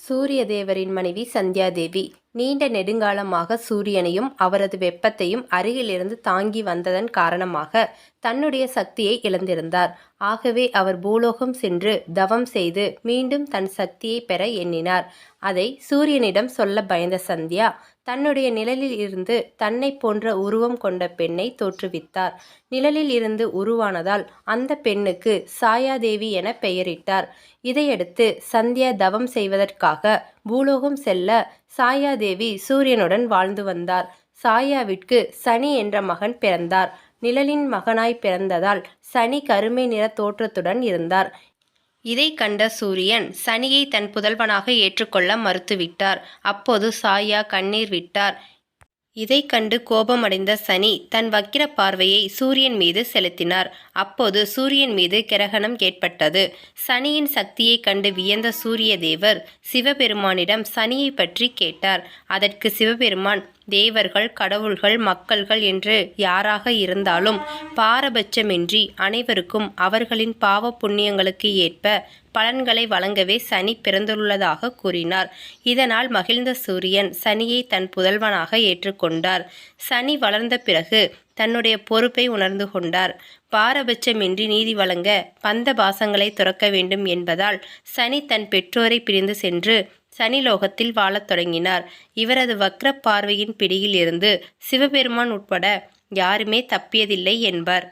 சூரிய தேவரின் மனைவி சந்தியாதேவி நீண்ட நெடுங்காலமாக சூரியனையும் அவரது வெப்பத்தையும் அருகிலிருந்து தாங்கி வந்ததன் காரணமாக தன்னுடைய சக்தியை இழந்திருந்தார். ஆகவே அவர் பூலோகம் சென்று தவம் செய்து மீண்டும் தன் சக்தியை பெற எண்ணினார். அதை சூரியனிடம் சொல்ல பயந்த சந்தியா தன்னுடைய நிழலில் இருந்து தன்னை போன்ற உருவம் கொண்ட பெண்ணை தோற்றுவித்தார். நிழலில் இருந்து உருவானதால் அந்த பெண்ணுக்கு சாயாதேவி என பெயரிட்டார். இதையடுத்து சந்தியா தவம் செய்வதற்காக பூலோகம் செல்ல சாயாதேவி சூரியனுடன் வாழ்ந்து வந்தார். சாயாவிற்கு சனி என்ற மகன் பிறந்தார். நிழலின் மகனாய் பிறந்ததால் சனி கருமை நிற தோற்றத்துடன் இருந்தார். இதை கண்ட சூரியன் சனியை தன் புதல்வனாக ஏற்றுக்கொள்ள மறுத்துவிட்டார். அப்போது சாயா கண்ணீர் விட்டார். இதை கண்டு கோபமடைந்த சனி தன் வக்கிர பார்வையை சூரியன் மீது செலுத்தினார். அப்போது சூரியன் மீது கிரகணம் ஏற்பட்டது. சனியின் சக்தியை கண்டு வியந்த சூரிய தேவர் சிவபெருமானிடம் சனியை பற்றி கேட்டார். அதற்கு சிவபெருமான், தேவர்கள், கடவுள்கள், மக்கள்கள் என்று யாராக இருந்தாலும் பாரபட்சமின்றி அனைவருக்கும் அவர்களின் பாவ புண்ணியங்களுக்கு ஏற்ப பலன்களை வழங்கவே சனி பிறந்துள்ளதாக கூறினார். இதனால் மகிழ்ந்த சூரியன் சனியை தன் புதல்வனாக ஏற்றுக்கொண்டார். சனி வளர்ந்த பிறகு தன்னுடைய பொறுப்பை உணர்ந்து கொண்டார். பாரபட்சமின்றி நீதி வழங்க பந்த பாசங்களை துறக்க வேண்டும் என்பதால் சனி தன் பெற்றோரை பிரிந்து சென்று சனிலோகத்தில் வாழத் தொடங்கினார். இவரது வக்ர பார்வையின் பிடியில் இருந்து சிவபெருமான் உட்பட யாருமே தப்பியதில்லை என்பர்.